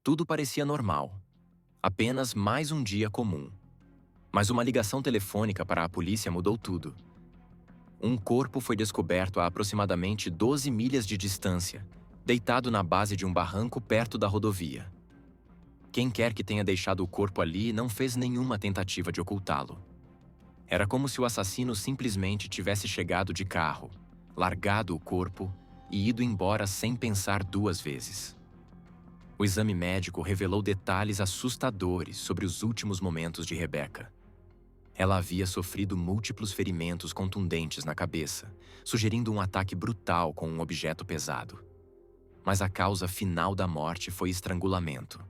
Tudo parecia normal. Apenas mais um dia comum. Mas uma ligação telefônica para a polícia mudou tudo. Um corpo foi descoberto a aproximadamente 12 milhas de distância, deitado na base de um barranco perto da rodovia. Quem quer que tenha deixado o corpo ali não fez nenhuma tentativa de ocultá-lo. Era como se o assassino simplesmente tivesse chegado de carro, largado o corpo e ido embora sem pensar duas vezes. O exame médico revelou detalhes assustadores sobre os últimos momentos de Rebecca. Ela havia sofrido múltiplos ferimentos contundentes na cabeça, sugerindo um ataque brutal com um objeto pesado. Mas a causa final da morte foi estrangulamento.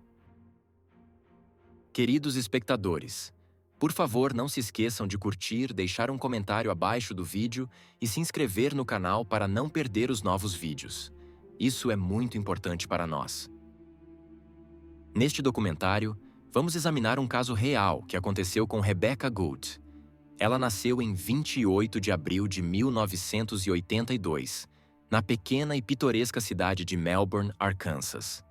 Queridos espectadores, por favor não se esqueçam de curtir, deixar um comentário abaixo do vídeo e se inscrever no canal para não perder os novos vídeos. Isso é muito importante para nós. Neste documentário, vamos examinar um caso real que aconteceu com Rebecca Gould. Ela nasceu em 28 de abril de 1982, na pequena e pitoresca cidade de Melbourne, Arkansas.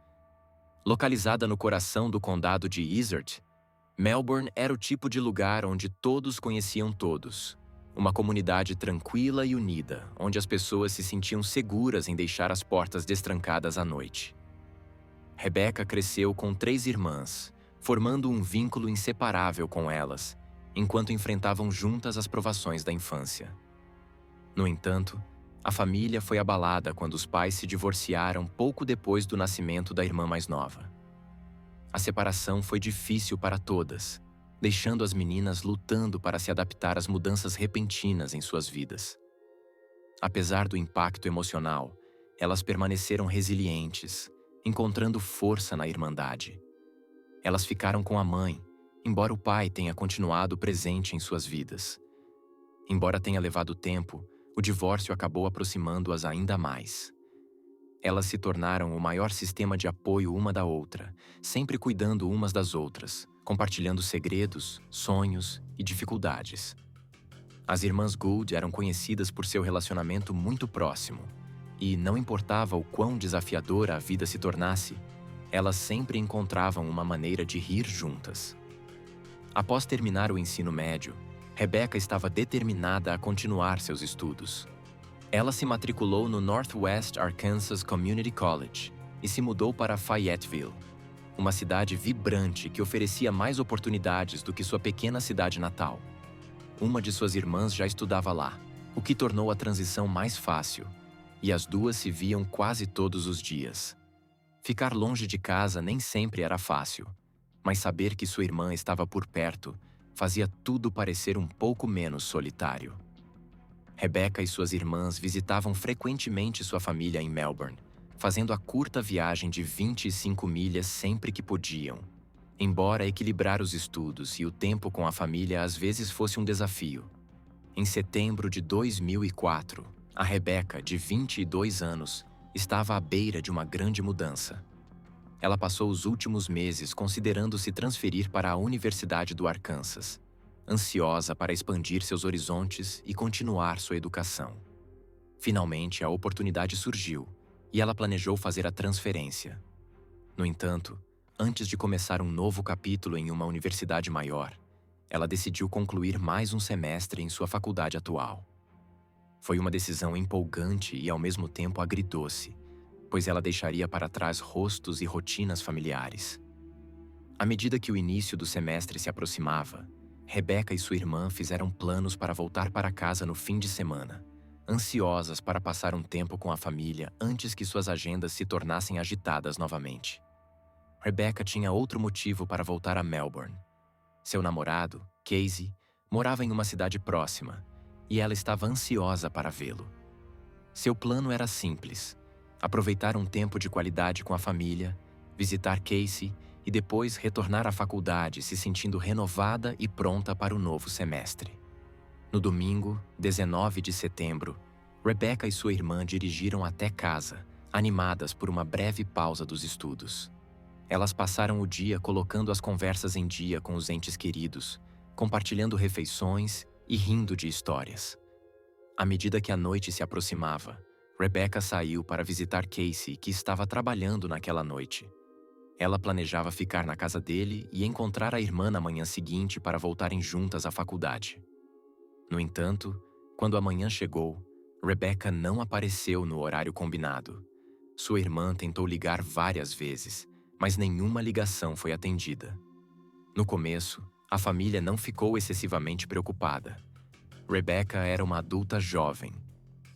Localizada no coração do condado de Izard, Melbourne era o tipo de lugar onde todos conheciam todos. Uma comunidade tranquila e unida, onde as pessoas se sentiam seguras em deixar as portas destrancadas à noite. Rebecca cresceu com 3 irmãs, formando um vínculo inseparável com elas, enquanto enfrentavam juntas as provações da infância. No entanto, a família foi abalada quando os pais se divorciaram pouco depois do nascimento da irmã mais nova. A separação foi difícil para todas, deixando as meninas lutando para se adaptar às mudanças repentinas em suas vidas. Apesar do impacto emocional, elas permaneceram resilientes, encontrando força na irmandade. Elas ficaram com a mãe, embora o pai tenha continuado presente em suas vidas. Embora tenha levado tempo, o divórcio acabou aproximando-as ainda mais. Elas se tornaram o maior sistema de apoio uma da outra, sempre cuidando umas das outras, compartilhando segredos, sonhos e dificuldades. As irmãs Gould eram conhecidas por seu relacionamento muito próximo, e não importava o quão desafiadora a vida se tornasse, elas sempre encontravam uma maneira de rir juntas. Após terminar o ensino médio, Rebecca estava determinada a continuar seus estudos. Ela se matriculou no Northwest Arkansas Community College e se mudou para Fayetteville, uma cidade vibrante que oferecia mais oportunidades do que sua pequena cidade natal. Uma de suas irmãs já estudava lá, o que tornou a transição mais fácil, e as duas se viam quase todos os dias. Ficar longe de casa nem sempre era fácil, mas saber que sua irmã estava por perto fazia tudo parecer um pouco menos solitário. Rebecca e suas irmãs visitavam frequentemente sua família em Melbourne, fazendo a curta viagem de 25 milhas sempre que podiam. Embora equilibrar os estudos e o tempo com a família às vezes fosse um desafio. Em setembro de 2004, a Rebecca, de 22 anos, estava à beira de uma grande mudança. Ela passou os últimos meses considerando se transferir para a Universidade do Arkansas, ansiosa para expandir seus horizontes e continuar sua educação. Finalmente, a oportunidade surgiu e ela planejou fazer a transferência. No entanto, antes de começar um novo capítulo em uma universidade maior, ela decidiu concluir mais um semestre em sua faculdade atual. Foi uma decisão empolgante e, ao mesmo tempo, agridoce, pois ela deixaria para trás rostos e rotinas familiares. À medida que o início do semestre se aproximava, Rebecca e sua irmã fizeram planos para voltar para casa no fim de semana, ansiosas para passar um tempo com a família antes que suas agendas se tornassem agitadas novamente. Rebecca tinha outro motivo para voltar a Melbourne. Seu namorado, Casey, morava em uma cidade próxima, e ela estava ansiosa para vê-lo. Seu plano era simples: aproveitar um tempo de qualidade com a família, visitar Casey e depois retornar à faculdade se sentindo renovada e pronta para o novo semestre. No domingo, 19 de setembro, Rebecca e sua irmã dirigiram até casa, animadas por uma breve pausa dos estudos. Elas passaram o dia colocando as conversas em dia com os entes queridos, compartilhando refeições e rindo de histórias. À medida que a noite se aproximava, Rebecca saiu para visitar Casey, que estava trabalhando naquela noite. Ela planejava ficar na casa dele e encontrar a irmã na manhã seguinte para voltarem juntas à faculdade. No entanto, quando a manhã chegou, Rebecca não apareceu no horário combinado. Sua irmã tentou ligar várias vezes, mas nenhuma ligação foi atendida. No começo, a família não ficou excessivamente preocupada. Rebecca era uma adulta jovem,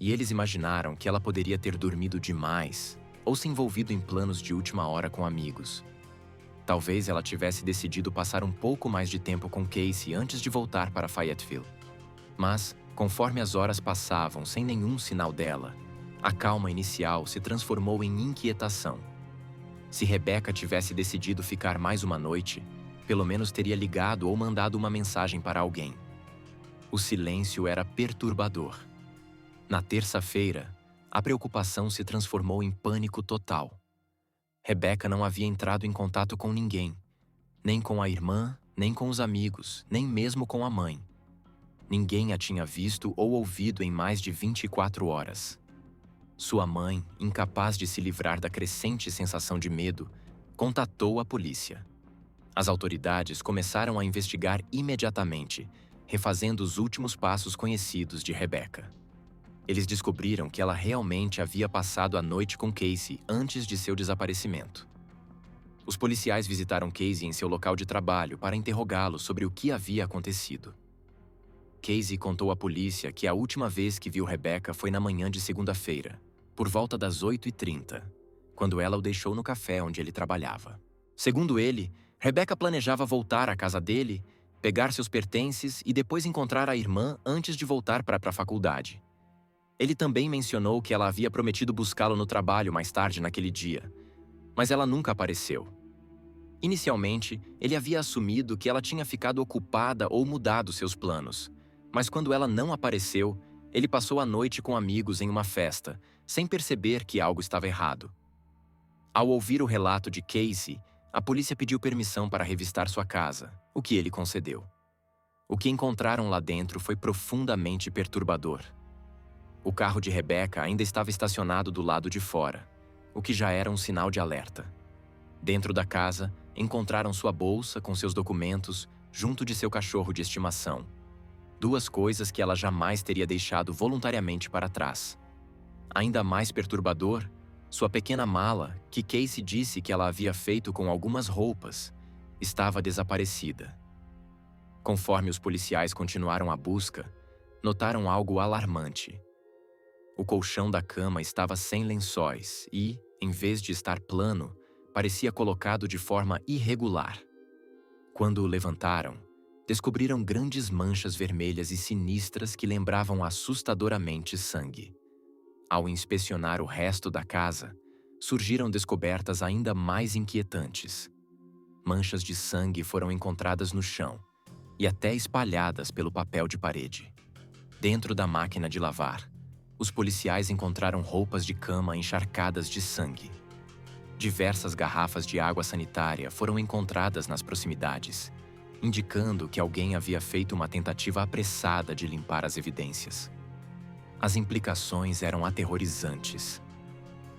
e eles imaginaram que ela poderia ter dormido demais ou se envolvido em planos de última hora com amigos. Talvez ela tivesse decidido passar um pouco mais de tempo com Casey antes de voltar para Fayetteville. Mas, conforme as horas passavam sem nenhum sinal dela, a calma inicial se transformou em inquietação. Se Rebecca tivesse decidido ficar mais uma noite, pelo menos teria ligado ou mandado uma mensagem para alguém. O silêncio era perturbador. Na terça-feira, a preocupação se transformou em pânico total. Rebecca não havia entrado em contato com ninguém, nem com a irmã, nem com os amigos, nem mesmo com a mãe. Ninguém a tinha visto ou ouvido em mais de 24 horas. Sua mãe, incapaz de se livrar da crescente sensação de medo, contatou a polícia. As autoridades começaram a investigar imediatamente, refazendo os últimos passos conhecidos de Rebecca. Eles descobriram que ela realmente havia passado a noite com Casey antes de seu desaparecimento. Os policiais visitaram Casey em seu local de trabalho para interrogá-lo sobre o que havia acontecido. Casey contou à polícia que a última vez que viu Rebecca foi na manhã de segunda-feira, por volta das 8h30, quando ela o deixou no café onde ele trabalhava. Segundo ele, Rebecca planejava voltar à casa dele, pegar seus pertences e depois encontrar a irmã antes de voltar para a faculdade. Ele também mencionou que ela havia prometido buscá-lo no trabalho mais tarde naquele dia, mas ela nunca apareceu. Inicialmente, ele havia assumido que ela tinha ficado ocupada ou mudado seus planos, mas quando ela não apareceu, ele passou a noite com amigos em uma festa, sem perceber que algo estava errado. Ao ouvir o relato de Casey, a polícia pediu permissão para revistar sua casa, o que ele concedeu. O que encontraram lá dentro foi profundamente perturbador. O carro de Rebecca ainda estava estacionado do lado de fora, o que já era um sinal de alerta. Dentro da casa, encontraram sua bolsa com seus documentos junto de seu cachorro de estimação. Duas coisas que ela jamais teria deixado voluntariamente para trás. Ainda mais perturbador, sua pequena mala, que Casey disse que ela havia feito com algumas roupas, estava desaparecida. Conforme os policiais continuaram a busca, notaram algo alarmante. O colchão da cama estava sem lençóis e, em vez de estar plano, parecia colocado de forma irregular. Quando o levantaram, descobriram grandes manchas vermelhas e sinistras que lembravam assustadoramente sangue. Ao inspecionar o resto da casa, surgiram descobertas ainda mais inquietantes. Manchas de sangue foram encontradas no chão e até espalhadas pelo papel de parede. Dentro da máquina de lavar, os policiais encontraram roupas de cama encharcadas de sangue. Diversas garrafas de água sanitária foram encontradas nas proximidades, indicando que alguém havia feito uma tentativa apressada de limpar as evidências. As implicações eram aterrorizantes.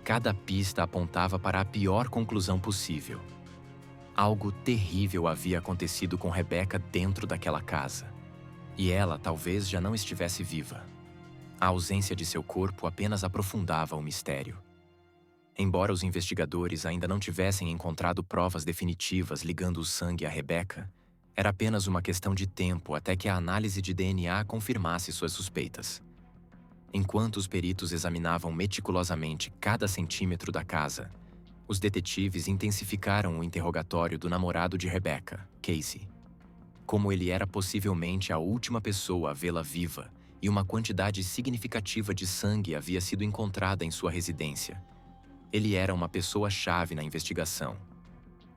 Cada pista apontava para a pior conclusão possível. Algo terrível havia acontecido com Rebecca dentro daquela casa, e ela talvez já não estivesse viva. A ausência de seu corpo apenas aprofundava o mistério. Embora os investigadores ainda não tivessem encontrado provas definitivas ligando o sangue a Rebecca, era apenas uma questão de tempo até que a análise de DNA confirmasse suas suspeitas. Enquanto os peritos examinavam meticulosamente cada centímetro da casa, os detetives intensificaram o interrogatório do namorado de Rebecca, Casey. Como ele era possivelmente a última pessoa a vê-la viva e uma quantidade significativa de sangue havia sido encontrada em sua residência, ele era uma pessoa-chave na investigação.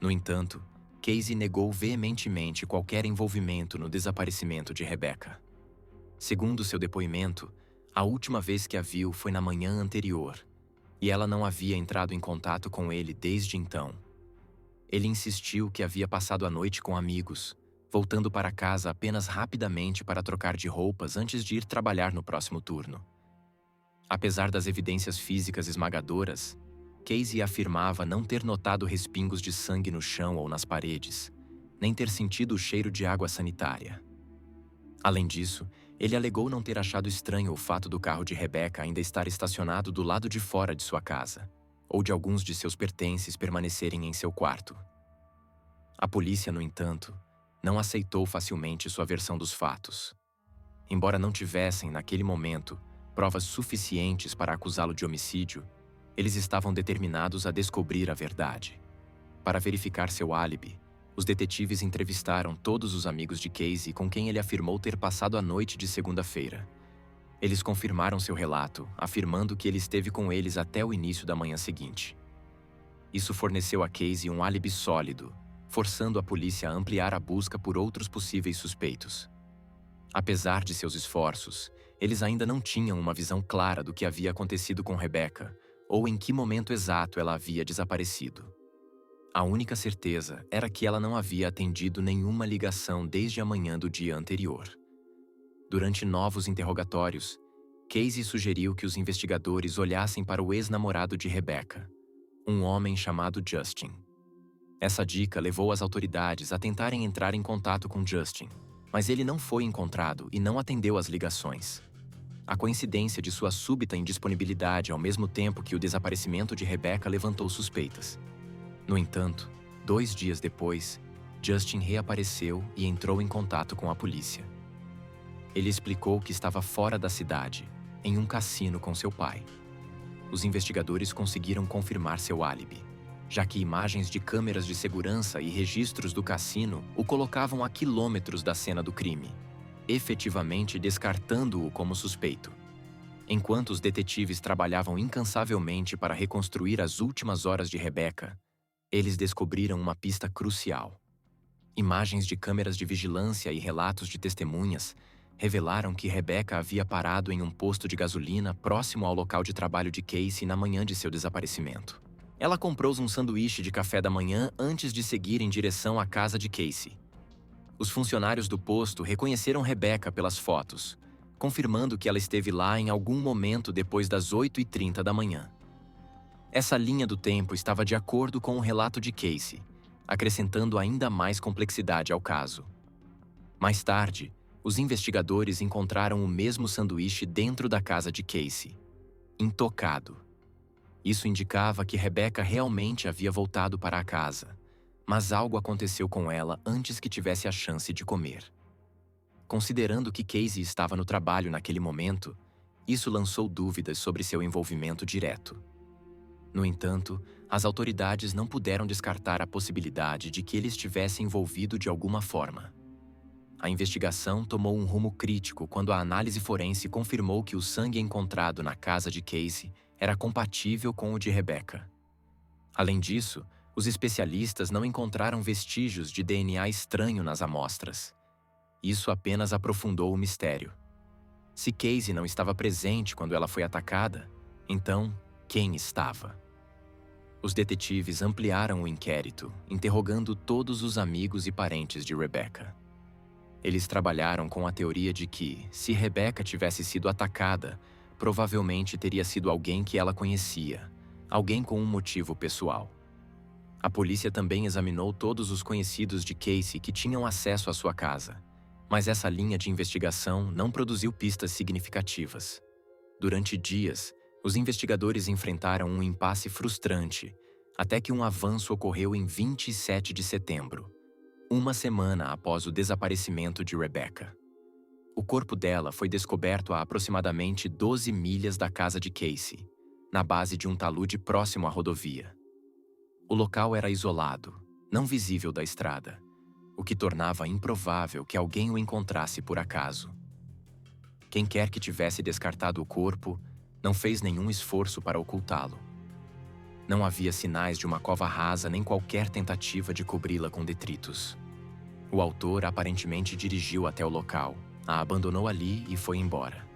No entanto, Casey negou veementemente qualquer envolvimento no desaparecimento de Rebecca. Segundo seu depoimento, a última vez que a viu foi na manhã anterior, e ela não havia entrado em contato com ele desde então. Ele insistiu que havia passado a noite com amigos, voltando para casa apenas rapidamente para trocar de roupas antes de ir trabalhar no próximo turno. Apesar das evidências físicas esmagadoras, Casey afirmava não ter notado respingos de sangue no chão ou nas paredes, nem ter sentido o cheiro de água sanitária. Além disso, ele alegou não ter achado estranho o fato do carro de Rebecca ainda estar estacionado do lado de fora de sua casa, ou de alguns de seus pertences permanecerem em seu quarto. A polícia, no entanto, não aceitou facilmente sua versão dos fatos. Embora não tivessem, naquele momento, provas suficientes para acusá-lo de homicídio, eles estavam determinados a descobrir a verdade. Para verificar seu álibi, os detetives entrevistaram todos os amigos de Casey com quem ele afirmou ter passado a noite de segunda-feira. Eles confirmaram seu relato, afirmando que ele esteve com eles até o início da manhã seguinte. Isso forneceu a Casey um álibi sólido, forçando a polícia a ampliar a busca por outros possíveis suspeitos. Apesar de seus esforços, eles ainda não tinham uma visão clara do que havia acontecido com Rebecca ou em que momento exato ela havia desaparecido. A única certeza era que ela não havia atendido nenhuma ligação desde a manhã do dia anterior. Durante novos interrogatórios, Casey sugeriu que os investigadores olhassem para o ex-namorado de Rebecca, um homem chamado Justin. Essa dica levou as autoridades a tentarem entrar em contato com Justin, mas ele não foi encontrado e não atendeu às ligações. A coincidência de sua súbita indisponibilidade ao mesmo tempo que o desaparecimento de Rebecca levantou suspeitas. No entanto, 2 dias depois, Justin reapareceu e entrou em contato com a polícia. Ele explicou que estava fora da cidade, em um cassino com seu pai. Os investigadores conseguiram confirmar seu álibi, já que imagens de câmeras de segurança e registros do cassino o colocavam a quilômetros da cena do crime, efetivamente descartando-o como suspeito. Enquanto os detetives trabalhavam incansavelmente para reconstruir as últimas horas de Rebecca, eles descobriram uma pista crucial. Imagens de câmeras de vigilância e relatos de testemunhas revelaram que Rebecca havia parado em um posto de gasolina próximo ao local de trabalho de Casey na manhã de seu desaparecimento. Ela comprou um sanduíche de café da manhã antes de seguir em direção à casa de Casey. Os funcionários do posto reconheceram Rebecca pelas fotos, confirmando que ela esteve lá em algum momento depois das 8h30 da manhã. Essa linha do tempo estava de acordo com o relato de Casey, acrescentando ainda mais complexidade ao caso. Mais tarde, os investigadores encontraram o mesmo sanduíche dentro da casa de Casey, intocado. Isso indicava que Rebecca realmente havia voltado para a casa, mas algo aconteceu com ela antes que tivesse a chance de comer. Considerando que Casey estava no trabalho naquele momento, isso lançou dúvidas sobre seu envolvimento direto. No entanto, as autoridades não puderam descartar a possibilidade de que ele estivesse envolvido de alguma forma. A investigação tomou um rumo crítico quando a análise forense confirmou que o sangue encontrado na casa de Casey era compatível com o de Rebecca. Além disso, os especialistas não encontraram vestígios de DNA estranho nas amostras. Isso apenas aprofundou o mistério. Se Casey não estava presente quando ela foi atacada, então quem estava? Os detetives ampliaram o inquérito, interrogando todos os amigos e parentes de Rebecca. Eles trabalharam com a teoria de que, se Rebecca tivesse sido atacada, provavelmente teria sido alguém que ela conhecia, alguém com um motivo pessoal. A polícia também examinou todos os conhecidos de Casey que tinham acesso à sua casa, mas essa linha de investigação não produziu pistas significativas. Durante dias, os investigadores enfrentaram um impasse frustrante, até que um avanço ocorreu em 27 de setembro, uma semana após o desaparecimento de Rebecca. O corpo dela foi descoberto a aproximadamente 12 milhas da casa de Casey, na base de um talude próximo à rodovia. O local era isolado, não visível da estrada, o que tornava improvável que alguém o encontrasse por acaso. Quem quer que tivesse descartado o corpo não fez nenhum esforço para ocultá-lo. Não havia sinais de uma cova rasa nem qualquer tentativa de cobri-la com detritos. O autor aparentemente dirigiu até o local, a abandonou ali e foi embora.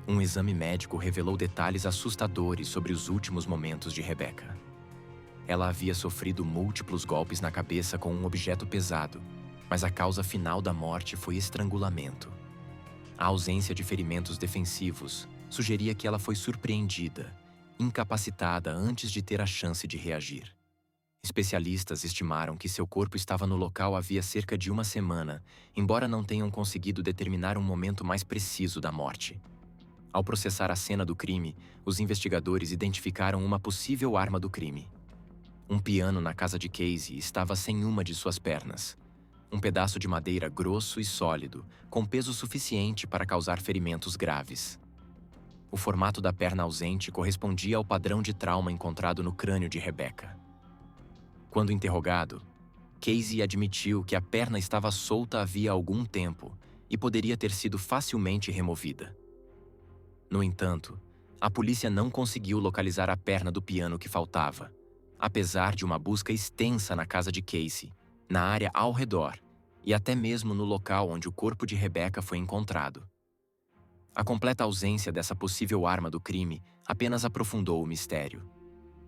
Um exame médico revelou detalhes assustadores sobre os últimos momentos de Rebecca. Ela havia sofrido múltiplos golpes na cabeça com um objeto pesado, mas a causa final da morte foi estrangulamento. A ausência de ferimentos defensivos sugeria que ela foi surpreendida, incapacitada antes de ter a chance de reagir. Especialistas estimaram que seu corpo estava no local havia cerca de uma semana, embora não tenham conseguido determinar um momento mais preciso da morte. Ao processar a cena do crime, os investigadores identificaram uma possível arma do crime. Um piano na casa de Casey estava sem uma de suas pernas. Um pedaço de madeira grosso e sólido, com peso suficiente para causar ferimentos graves. O formato da perna ausente correspondia ao padrão de trauma encontrado no crânio de Rebecca. Quando interrogado, Casey admitiu que a perna estava solta havia algum tempo e poderia ter sido facilmente removida. No entanto, a polícia não conseguiu localizar a perna do piano que faltava, apesar de uma busca extensa na casa de Casey, na área ao redor e até mesmo no local onde o corpo de Rebecca foi encontrado. A completa ausência dessa possível arma do crime apenas aprofundou o mistério.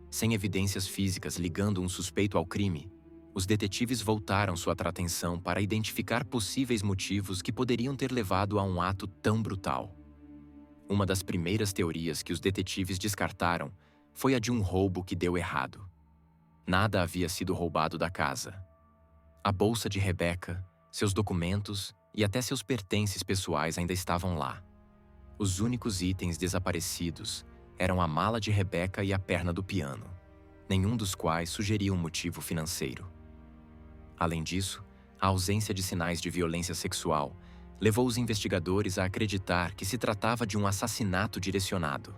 Sem evidências físicas ligando um suspeito ao crime, os detetives voltaram sua atenção para identificar possíveis motivos que poderiam ter levado a um ato tão brutal. Uma das primeiras teorias que os detetives descartaram foi a de um roubo que deu errado. Nada havia sido roubado da casa. A bolsa de Rebecca, seus documentos e até seus pertences pessoais ainda estavam lá. Os únicos itens desaparecidos eram a mala de Rebecca e a perna do piano, nenhum dos quais sugeria um motivo financeiro. Além disso, a ausência de sinais de violência sexual levou os investigadores a acreditar que se tratava de um assassinato direcionado.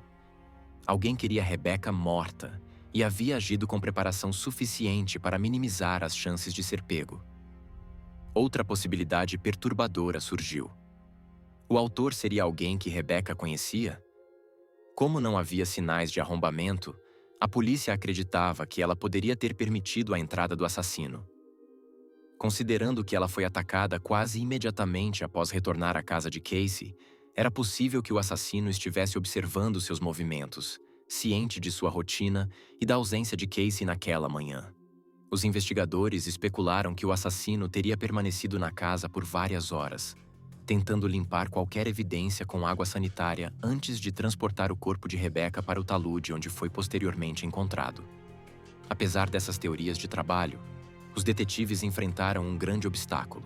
Alguém queria Rebecca morta e havia agido com preparação suficiente para minimizar as chances de ser pego. Outra possibilidade perturbadora surgiu. O autor seria alguém que Rebecca conhecia? Como não havia sinais de arrombamento, a polícia acreditava que ela poderia ter permitido a entrada do assassino. Considerando que ela foi atacada quase imediatamente após retornar à casa de Casey, era possível que o assassino estivesse observando seus movimentos, ciente de sua rotina e da ausência de Casey naquela manhã. Os investigadores especularam que o assassino teria permanecido na casa por várias horas, tentando limpar qualquer evidência com água sanitária antes de transportar o corpo de Rebecca para o talude onde foi posteriormente encontrado. Apesar dessas teorias de trabalho, os detetives enfrentaram um grande obstáculo.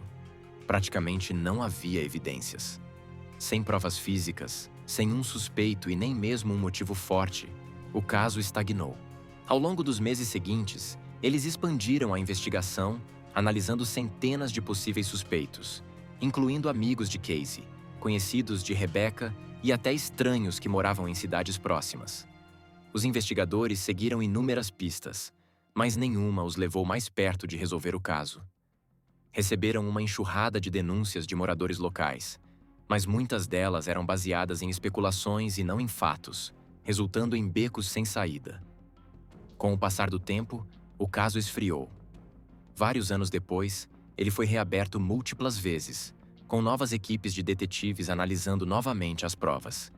Praticamente não havia evidências. Sem provas físicas, sem um suspeito e nem mesmo um motivo forte, o caso estagnou. Ao longo dos meses seguintes, eles expandiram a investigação, analisando centenas de possíveis suspeitos, incluindo amigos de Casey, conhecidos de Rebecca e até estranhos que moravam em cidades próximas. Os investigadores seguiram inúmeras pistas, mas nenhuma os levou mais perto de resolver o caso. Receberam uma enxurrada de denúncias de moradores locais, mas muitas delas eram baseadas em especulações e não em fatos, resultando em becos sem saída. Com o passar do tempo, o caso esfriou. Vários anos depois, ele foi reaberto múltiplas vezes, com novas equipes de detetives analisando novamente as provas.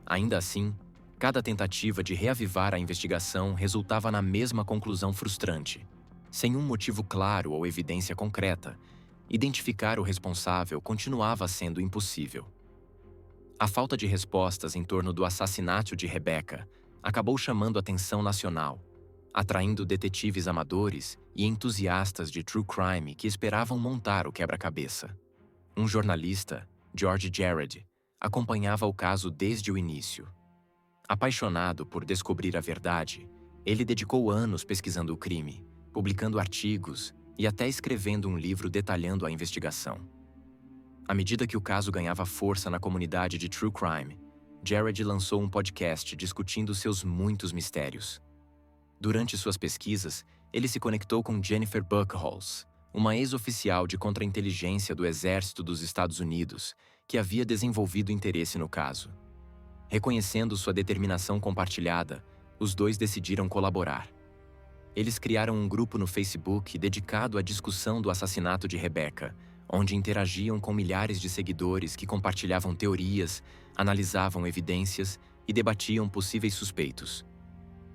Ainda assim, cada tentativa de reavivar a investigação resultava na mesma conclusão frustrante. Sem um motivo claro ou evidência concreta, identificar o responsável continuava sendo impossível. A falta de respostas em torno do assassinato de Rebecca acabou chamando a atenção nacional, atraindo detetives amadores e entusiastas de true crime que esperavam montar o quebra-cabeça. Um jornalista, George Jared, acompanhava o caso desde o início. Apaixonado por descobrir a verdade, ele dedicou anos pesquisando o crime, publicando artigos e até escrevendo um livro detalhando a investigação. À medida que o caso ganhava força na comunidade de true crime, Jared lançou um podcast discutindo seus muitos mistérios. Durante suas pesquisas, ele se conectou com Jennifer Buchholz, uma ex-oficial de contra-inteligência do Exército dos Estados Unidos, que havia desenvolvido interesse no caso. Reconhecendo sua determinação compartilhada, os dois decidiram colaborar. Eles criaram um grupo no Facebook dedicado à discussão do assassinato de Rebecca, onde interagiam com milhares de seguidores que compartilhavam teorias, analisavam evidências e debatiam possíveis suspeitos.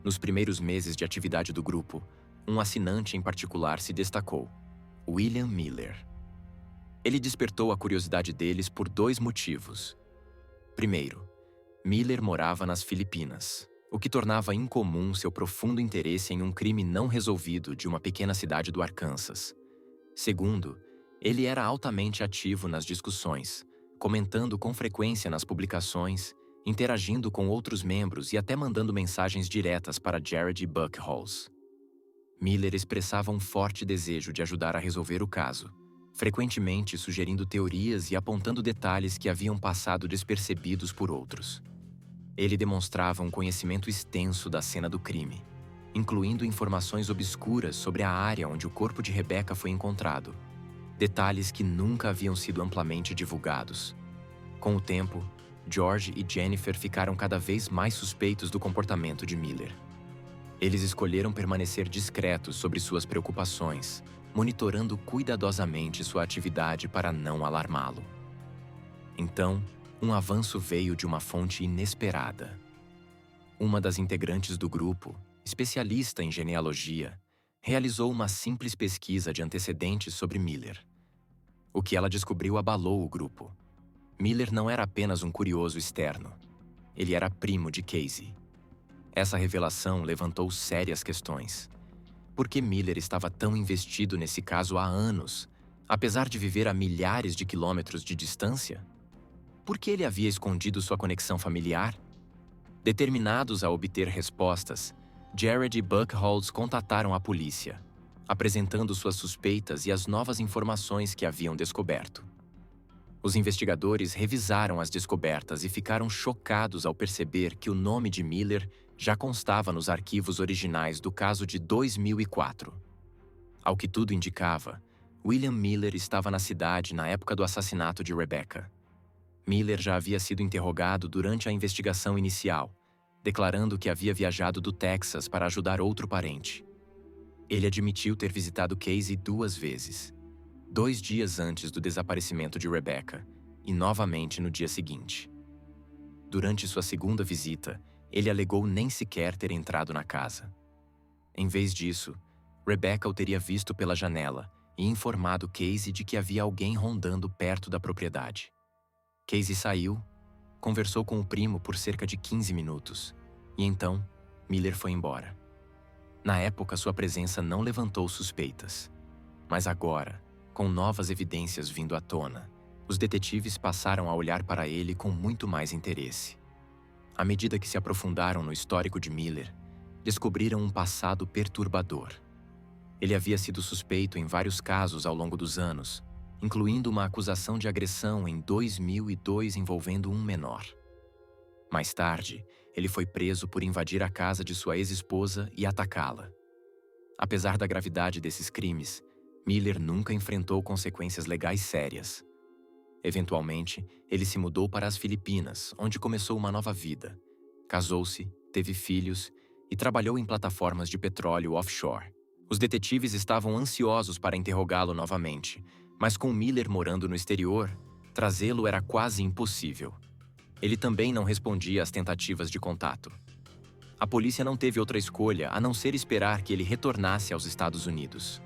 Nos primeiros meses de atividade do grupo, um assinante em particular se destacou: William Miller. Ele despertou a curiosidade deles por dois motivos. Primeiro, Miller morava nas Filipinas, o que tornava incomum seu profundo interesse em um crime não resolvido de uma pequena cidade do Arkansas. Segundo, ele era altamente ativo nas discussões, comentando com frequência nas publicações, interagindo com outros membros e até mandando mensagens diretas para Jared e Buckholz. Miller expressava um forte desejo de ajudar a resolver o caso, frequentemente sugerindo teorias e apontando detalhes que haviam passado despercebidos por outros. Ele demonstrava um conhecimento extenso da cena do crime, incluindo informações obscuras sobre a área onde o corpo de Rebecca foi encontrado, detalhes que nunca haviam sido amplamente divulgados. Com o tempo, George e Jennifer ficaram cada vez mais suspeitos do comportamento de Miller. Eles escolheram permanecer discretos sobre suas preocupações, monitorando cuidadosamente sua atividade para não alarmá-lo. Então, um avanço veio de uma fonte inesperada. Uma das integrantes do grupo, especialista em genealogia, realizou uma simples pesquisa de antecedentes sobre Miller. O que ela descobriu abalou o grupo. Miller não era apenas um curioso externo. Ele era primo de Casey. Essa revelação levantou sérias questões. Por que Miller estava tão investido nesse caso há anos, apesar de viver a milhares de quilômetros de distância? Por que ele havia escondido sua conexão familiar? Determinados a obter respostas, Jared e Buckholz contataram a polícia, apresentando suas suspeitas e as novas informações que haviam descoberto. Os investigadores revisaram as descobertas e ficaram chocados ao perceber que o nome de Miller já constava nos arquivos originais do caso de 2004. Ao que tudo indicava, William Miller estava na cidade na época do assassinato de Rebecca. Miller já havia sido interrogado durante a investigação inicial, declarando que havia viajado do Texas para ajudar outro parente. Ele admitiu ter visitado Casey 2 vezes, 2 dias antes do desaparecimento de Rebecca e novamente no dia seguinte. Durante sua segunda visita, ele alegou nem sequer ter entrado na casa. Em vez disso, Rebecca o teria visto pela janela e informado Casey de que havia alguém rondando perto da propriedade. Casey saiu, conversou com o primo por cerca de 15 minutos, e então, Miller foi embora. Na época, sua presença não levantou suspeitas. Mas agora, com novas evidências vindo à tona, os detetives passaram a olhar para ele com muito mais interesse. À medida que se aprofundaram no histórico de Miller, descobriram um passado perturbador. Ele havia sido suspeito em vários casos ao longo dos anos, incluindo uma acusação de agressão em 2002 envolvendo um menor. Mais tarde, ele foi preso por invadir a casa de sua ex-esposa e atacá-la. Apesar da gravidade desses crimes, Miller nunca enfrentou consequências legais sérias. Eventualmente, ele se mudou para as Filipinas, onde começou uma nova vida. Casou-se, teve filhos e trabalhou em plataformas de petróleo offshore. Os detetives estavam ansiosos para interrogá-lo novamente, mas com Miller morando no exterior, trazê-lo era quase impossível. Ele também não respondia às tentativas de contato. A polícia não teve outra escolha a não ser esperar que ele retornasse aos Estados Unidos.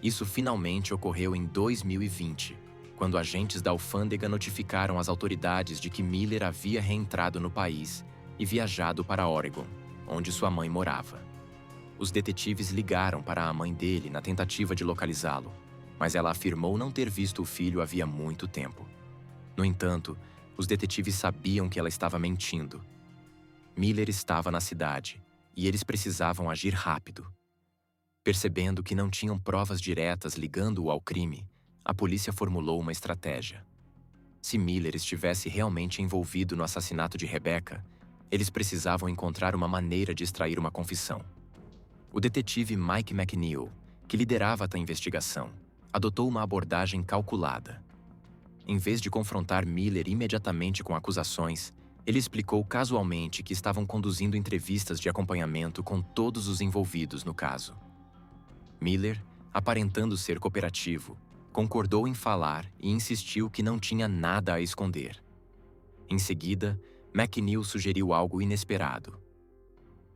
Isso finalmente ocorreu em 2020, quando agentes da alfândega notificaram as autoridades de que Miller havia reentrado no país e viajado para Oregon, onde sua mãe morava. Os detetives ligaram para a mãe dele na tentativa de localizá-lo, mas ela afirmou não ter visto o filho havia muito tempo. No entanto, os detetives sabiam que ela estava mentindo. Miller estava na cidade, e eles precisavam agir rápido. Percebendo que não tinham provas diretas ligando-o ao crime, a polícia formulou uma estratégia. Se Miller estivesse realmente envolvido no assassinato de Rebecca, eles precisavam encontrar uma maneira de extrair uma confissão. O detetive Mike McNeil, que liderava a investigação, adotou uma abordagem calculada. Em vez de confrontar Miller imediatamente com acusações, ele explicou casualmente que estavam conduzindo entrevistas de acompanhamento com todos os envolvidos no caso. Miller, aparentando ser cooperativo, concordou em falar e insistiu que não tinha nada a esconder. Em seguida, McNeil sugeriu algo inesperado.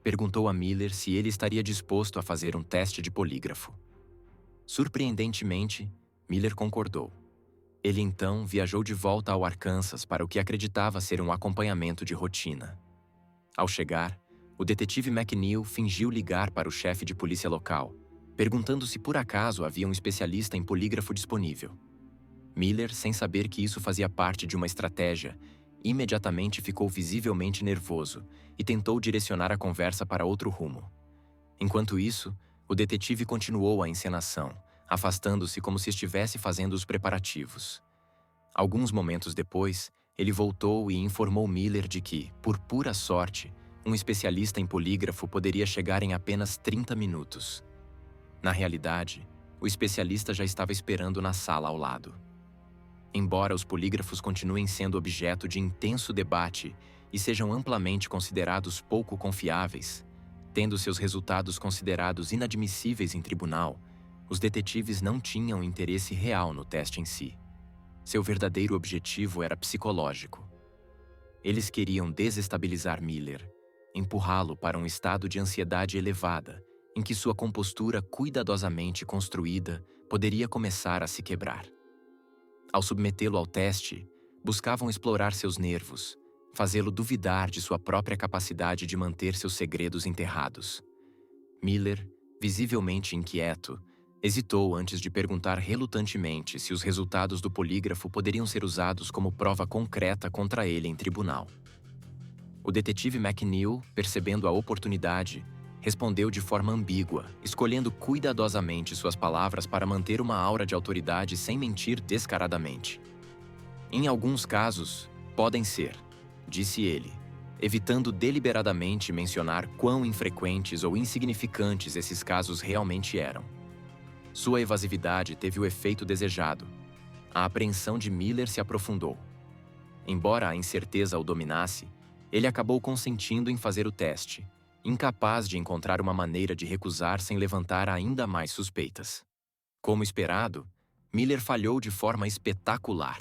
Perguntou a Miller se ele estaria disposto a fazer um teste de polígrafo. Surpreendentemente, Miller concordou. Ele então viajou de volta ao Arkansas para o que acreditava ser um acompanhamento de rotina. Ao chegar, O detetive McNeil fingiu ligar para o chefe de polícia local, perguntando se por acaso havia um especialista em polígrafo disponível. Miller, sem saber que isso fazia parte de uma estratégia, imediatamente ficou visivelmente nervoso e tentou direcionar a conversa para outro rumo. Enquanto isso, o detetive continuou a encenação, afastando-se como se estivesse fazendo os preparativos. Alguns momentos depois, ele voltou e informou Miller de que, por pura sorte, um especialista em polígrafo poderia chegar em apenas 30 minutos. Na realidade, o especialista já estava esperando na sala ao lado. Embora os polígrafos continuem sendo objeto de intenso debate e sejam amplamente considerados pouco confiáveis, tendo seus resultados considerados inadmissíveis em tribunal, os detetives não tinham interesse real no teste em si. Seu verdadeiro objetivo era psicológico. Eles queriam desestabilizar Miller, empurrá-lo para um estado de ansiedade elevada, em que sua compostura cuidadosamente construída poderia começar a se quebrar. Ao submetê-lo ao teste, buscavam explorar seus nervos, fazê-lo duvidar de sua própria capacidade de manter seus segredos enterrados. Miller, visivelmente inquieto, hesitou antes de perguntar relutantemente se os resultados do polígrafo poderiam ser usados como prova concreta contra ele em tribunal. O detetive McNeil, percebendo a oportunidade, respondeu de forma ambígua, escolhendo cuidadosamente suas palavras para manter uma aura de autoridade sem mentir descaradamente. Em alguns casos, podem ser, disse ele, evitando deliberadamente mencionar quão infrequentes ou insignificantes esses casos realmente eram. Sua evasividade teve o efeito desejado. A apreensão de Miller se aprofundou. Embora a incerteza o dominasse, ele acabou consentindo em fazer o teste, incapaz de encontrar uma maneira de recusar sem levantar ainda mais suspeitas. Como esperado, Miller falhou de forma espetacular.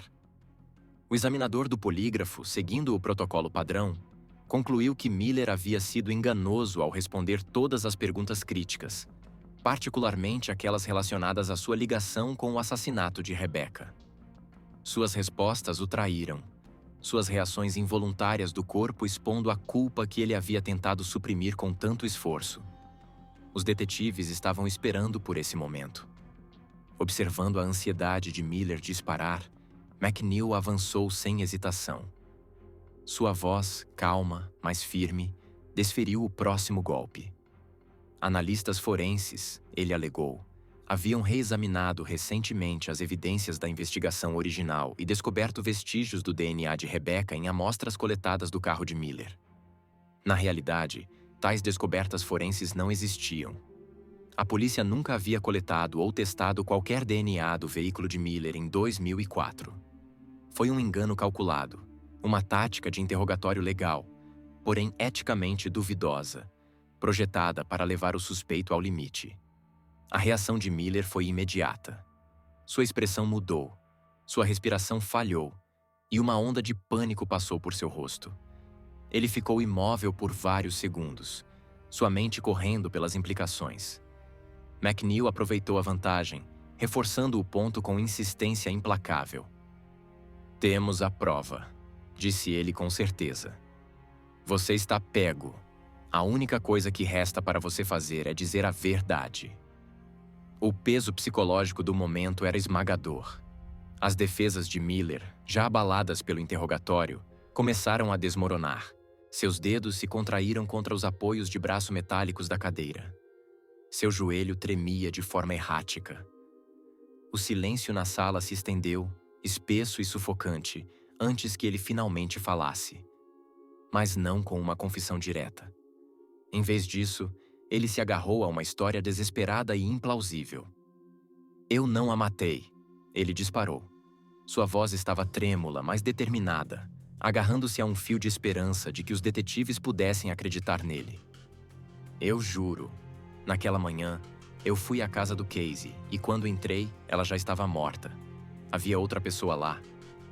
O examinador do polígrafo, seguindo o protocolo padrão, concluiu que Miller havia sido enganoso ao responder todas as perguntas críticas, particularmente aquelas relacionadas à sua ligação com o assassinato de Rebecca. Suas respostas o traíram, suas reações involuntárias do corpo expondo a culpa que ele havia tentado suprimir com tanto esforço. Os detetives estavam esperando por esse momento. Observando a ansiedade de Miller disparar, McNeil avançou sem hesitação. Sua voz, calma, mas firme, desferiu o próximo golpe. Analistas forenses, ele alegou, haviam reexaminado recentemente as evidências da investigação original e descoberto vestígios do DNA de Rebecca em amostras coletadas do carro de Miller. Na realidade, tais descobertas forenses não existiam. A polícia nunca havia coletado ou testado qualquer DNA do veículo de Miller em 2004. Foi um engano calculado, uma tática de interrogatório legal, porém eticamente duvidosa, projetada para levar o suspeito ao limite. A reação de Miller foi imediata. Sua expressão mudou, sua respiração falhou e uma onda de pânico passou por seu rosto. Ele ficou imóvel por vários segundos, sua mente correndo pelas implicações. McNeil aproveitou a vantagem, reforçando o ponto com insistência implacável. "Temos a prova", disse ele com certeza. "Você está pego. A única coisa que resta para você fazer é dizer a verdade." O peso psicológico do momento era esmagador. As defesas de Miller, já abaladas pelo interrogatório, começaram a desmoronar. Seus dedos se contraíram contra os apoios de braço metálicos da cadeira. Seu joelho tremia de forma errática. O silêncio na sala se estendeu, espesso e sufocante, antes que ele finalmente falasse. Mas não com uma confissão direta. Em vez disso, ele se agarrou a uma história desesperada e implausível. "Eu não a matei", ele disparou. Sua voz estava trêmula, mas determinada, agarrando-se a um fio de esperança de que os detetives pudessem acreditar nele. "Eu juro. Naquela manhã, eu fui à casa do Casey e quando entrei, ela já estava morta. Havia outra pessoa lá.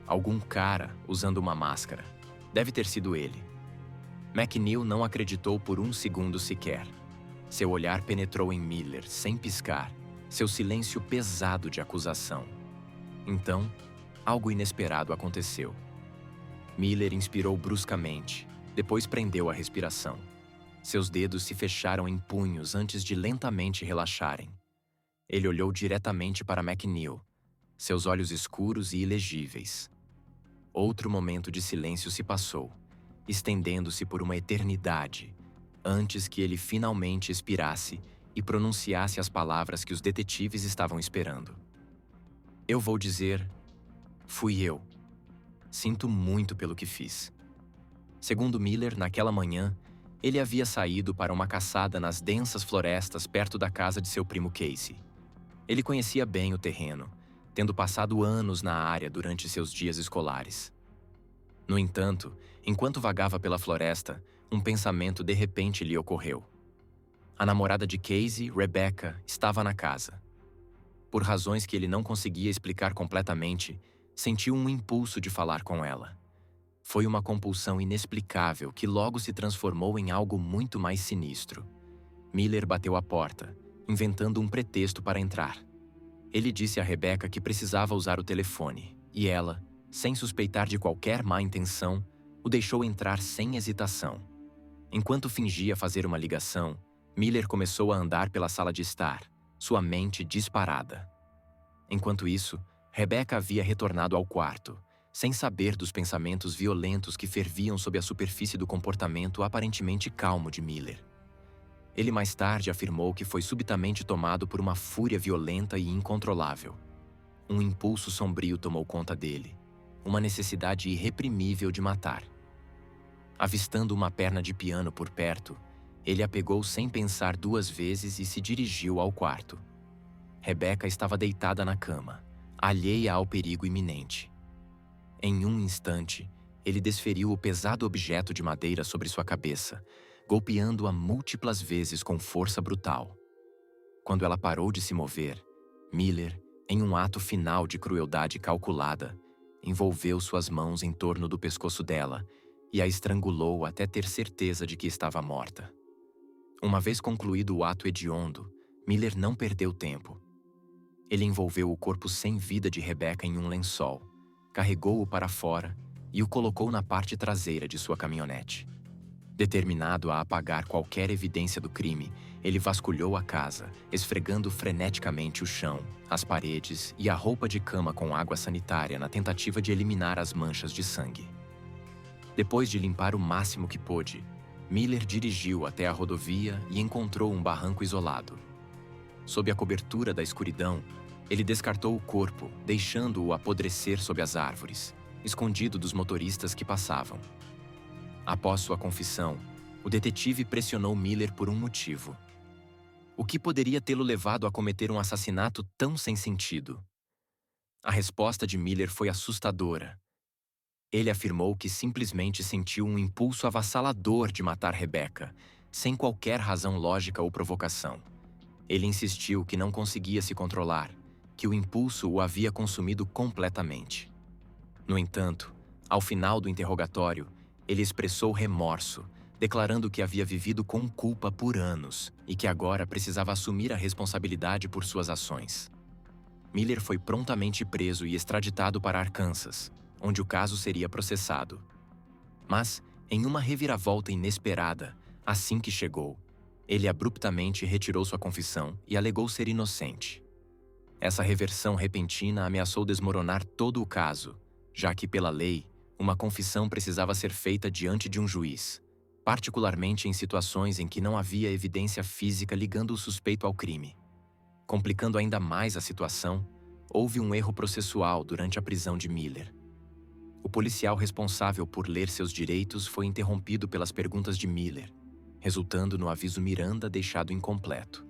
Algum cara usando uma máscara. Deve ter sido ele." McNeil não acreditou por um segundo sequer. Seu olhar penetrou em Miller, sem piscar, seu silêncio pesado de acusação. Então, algo inesperado aconteceu. Miller inspirou bruscamente, depois prendeu a respiração. Seus dedos se fecharam em punhos antes de lentamente relaxarem. Ele olhou diretamente para McNeil, seus olhos escuros e ilegíveis. Outro momento de silêncio se passou, estendendo-se por uma eternidade, antes que ele finalmente expirasse e pronunciasse as palavras que os detetives estavam esperando. Eu vou dizer, fui eu. Sinto muito pelo que fiz. Segundo Miller, naquela manhã, ele havia saído para uma caçada nas densas florestas perto da casa de seu primo Casey. Ele conhecia bem o terreno, tendo passado anos na área durante seus dias escolares. No entanto, enquanto vagava pela floresta, um pensamento de repente lhe ocorreu. A namorada de Casey, Rebecca, estava na casa. Por razões que ele não conseguia explicar completamente, sentiu um impulso de falar com ela. Foi uma compulsão inexplicável que logo se transformou em algo muito mais sinistro. Miller bateu à porta, inventando um pretexto para entrar. Ele disse a Rebecca que precisava usar o telefone, e ela, sem suspeitar de qualquer má intenção, o deixou entrar sem hesitação. Enquanto fingia fazer uma ligação, Miller começou a andar pela sala de estar, sua mente disparada. Enquanto isso, Rebecca havia retornado ao quarto, sem saber dos pensamentos violentos que ferviam sob a superfície do comportamento aparentemente calmo de Miller. Ele mais tarde afirmou que foi subitamente tomado por uma fúria violenta e incontrolável. Um impulso sombrio tomou conta dele, uma necessidade irreprimível de matar. Avistando uma perna de piano por perto, ele a pegou sem pensar duas vezes e se dirigiu ao quarto. Rebecca estava deitada na cama, alheia ao perigo iminente. Em um instante, ele desferiu o pesado objeto de madeira sobre sua cabeça, golpeando-a múltiplas vezes com força brutal. Quando ela parou de se mover, Miller, em um ato final de crueldade calculada, envolveu suas mãos em torno do pescoço dela e a estrangulou até ter certeza de que estava morta. Uma vez concluído o ato hediondo, Miller não perdeu tempo. Ele envolveu o corpo sem vida de Rebecca em um lençol, carregou-o para fora e o colocou na parte traseira de sua caminhonete. Determinado a apagar qualquer evidência do crime, ele vasculhou a casa, esfregando freneticamente o chão, as paredes e a roupa de cama com água sanitária na tentativa de eliminar as manchas de sangue. Depois de limpar o máximo que pôde, Miller dirigiu até a rodovia e encontrou um barranco isolado. Sob a cobertura da escuridão, ele descartou o corpo, deixando-o apodrecer sob as árvores, escondido dos motoristas que passavam. Após sua confissão, o detetive pressionou Miller por um motivo. O que poderia tê-lo levado a cometer um assassinato tão sem sentido? A resposta de Miller foi assustadora. Ele afirmou que simplesmente sentiu um impulso avassalador de matar Rebecca, sem qualquer razão lógica ou provocação. Ele insistiu que não conseguia se controlar, que o impulso o havia consumido completamente. No entanto, ao final do interrogatório, ele expressou remorso, declarando que havia vivido com culpa por anos e que agora precisava assumir a responsabilidade por suas ações. Miller foi prontamente preso e extraditado para Arkansas, onde o caso seria processado. Mas, em uma reviravolta inesperada, assim que chegou, ele abruptamente retirou sua confissão e alegou ser inocente. Essa reversão repentina ameaçou desmoronar todo o caso, já que, pela lei, uma confissão precisava ser feita diante de um juiz, particularmente em situações em que não havia evidência física ligando o suspeito ao crime. Complicando ainda mais a situação, houve um erro processual durante a prisão de Miller. O policial responsável por ler seus direitos foi interrompido pelas perguntas de Miller, resultando no aviso Miranda deixado incompleto.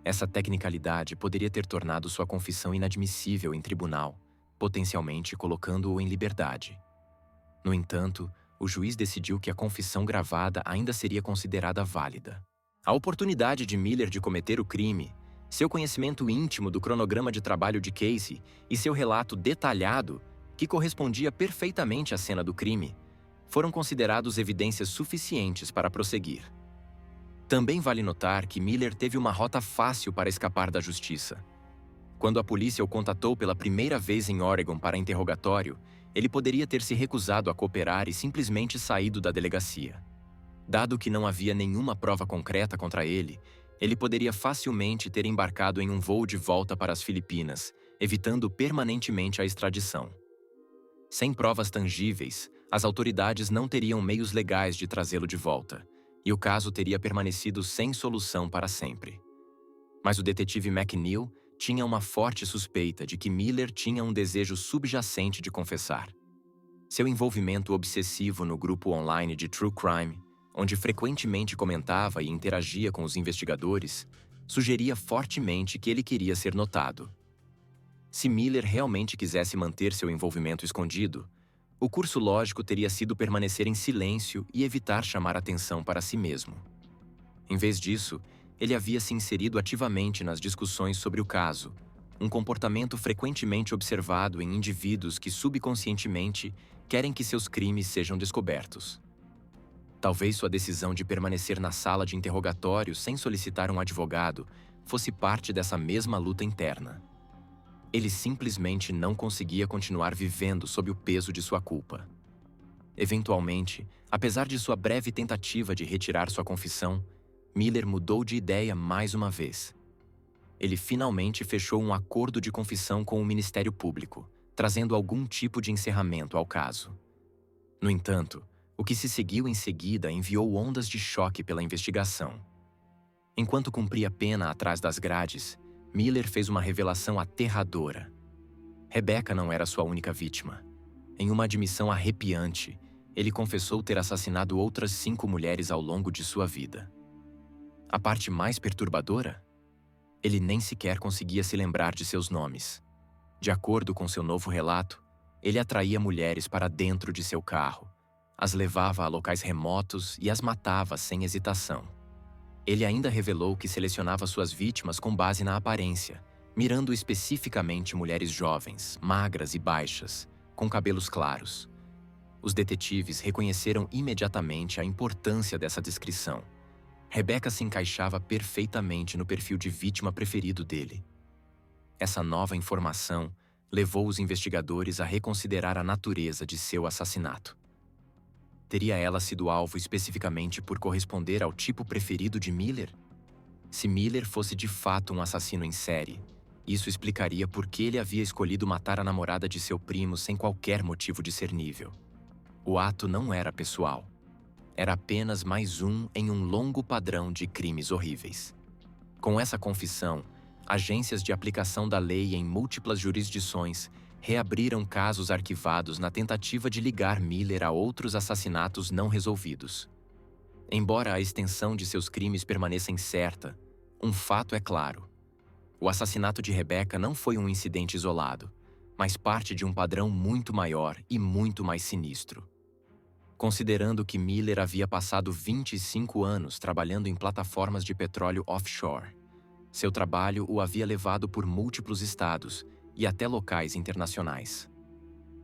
Essa tecnicalidade poderia ter tornado sua confissão inadmissível em tribunal, potencialmente colocando-o em liberdade. No entanto, o juiz decidiu que a confissão gravada ainda seria considerada válida. A oportunidade de Miller de cometer o crime, seu conhecimento íntimo do cronograma de trabalho de Casey e seu relato detalhado, que correspondia perfeitamente à cena do crime, foram considerados evidências suficientes para prosseguir. Também vale notar que Miller teve uma rota fácil para escapar da justiça. Quando a polícia o contatou pela primeira vez em Oregon para interrogatório, ele poderia ter se recusado a cooperar e simplesmente saído da delegacia. Dado que não havia nenhuma prova concreta contra ele, ele poderia facilmente ter embarcado em um voo de volta para as Filipinas, evitando permanentemente a extradição. Sem provas tangíveis, as autoridades não teriam meios legais de trazê-lo de volta, e o caso teria permanecido sem solução para sempre. Mas o detetive McNeil tinha uma forte suspeita de que Miller tinha um desejo subjacente de confessar. Seu envolvimento obsessivo no grupo online de True Crime, onde frequentemente comentava e interagia com os investigadores, sugeria fortemente que ele queria ser notado. Se Miller realmente quisesse manter seu envolvimento escondido, o curso lógico teria sido permanecer em silêncio e evitar chamar atenção para si mesmo. Em vez disso, ele havia se inserido ativamente nas discussões sobre o caso, um comportamento frequentemente observado em indivíduos que subconscientemente querem que seus crimes sejam descobertos. Talvez sua decisão de permanecer na sala de interrogatório sem solicitar um advogado fosse parte dessa mesma luta interna. Ele simplesmente não conseguia continuar vivendo sob o peso de sua culpa. Eventualmente, apesar de sua breve tentativa de retirar sua confissão, Miller mudou de ideia mais uma vez. Ele finalmente fechou um acordo de confissão com o Ministério Público, trazendo algum tipo de encerramento ao caso. No entanto, o que se seguiu em seguida enviou ondas de choque pela investigação. Enquanto cumpria pena atrás das grades, Miller fez uma revelação aterradora. Rebecca não era sua única vítima. Em uma admissão arrepiante, ele confessou ter assassinado outras 5 mulheres ao longo de sua vida. A parte mais perturbadora? Ele nem sequer conseguia se lembrar de seus nomes. De acordo com seu novo relato, ele atraía mulheres para dentro de seu carro, as levava a locais remotos e as matava sem hesitação. Ele ainda revelou que selecionava suas vítimas com base na aparência, mirando especificamente mulheres jovens, magras e baixas, com cabelos claros. Os detetives reconheceram imediatamente a importância dessa descrição. Rebecca se encaixava perfeitamente no perfil de vítima preferido dele. Essa nova informação levou os investigadores a reconsiderar a natureza de seu assassinato. Teria ela sido alvo especificamente por corresponder ao tipo preferido de Miller? Se Miller fosse de fato um assassino em série, isso explicaria por que ele havia escolhido matar a namorada de seu primo sem qualquer motivo discernível. O ato não era pessoal. Era apenas mais um em um longo padrão de crimes horríveis. Com essa confissão, agências de aplicação da lei em múltiplas jurisdições reabriram casos arquivados na tentativa de ligar Miller a outros assassinatos não resolvidos. Embora a extensão de seus crimes permaneça incerta, um fato é claro. O assassinato de Rebecca não foi um incidente isolado, mas parte de um padrão muito maior e muito mais sinistro. Considerando que Miller havia passado 25 anos trabalhando em plataformas de petróleo offshore, seu trabalho o havia levado por múltiplos estados e até locais internacionais.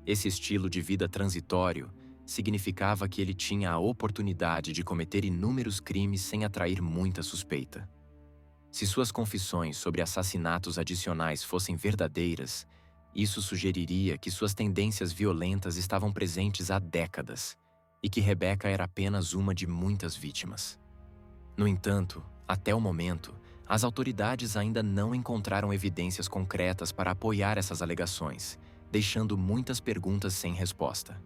Esse estilo de vida transitório significava que ele tinha a oportunidade de cometer inúmeros crimes sem atrair muita suspeita. Se suas confissões sobre assassinatos adicionais fossem verdadeiras, isso sugeriria que suas tendências violentas estavam presentes há décadas e que Rebecca era apenas uma de muitas vítimas. No entanto, até o momento, as autoridades ainda não encontraram evidências concretas para apoiar essas alegações, deixando muitas perguntas sem resposta.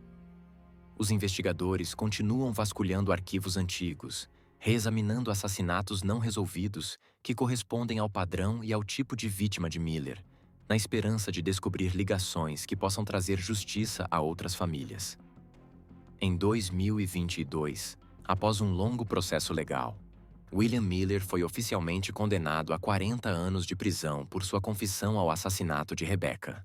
Os investigadores continuam vasculhando arquivos antigos, reexaminando assassinatos não resolvidos que correspondem ao padrão e ao tipo de vítima de Miller, na esperança de descobrir ligações que possam trazer justiça a outras famílias. Em 2022, após um longo processo legal, William Miller foi oficialmente condenado a 40 anos de prisão por sua confissão ao assassinato de Rebecca.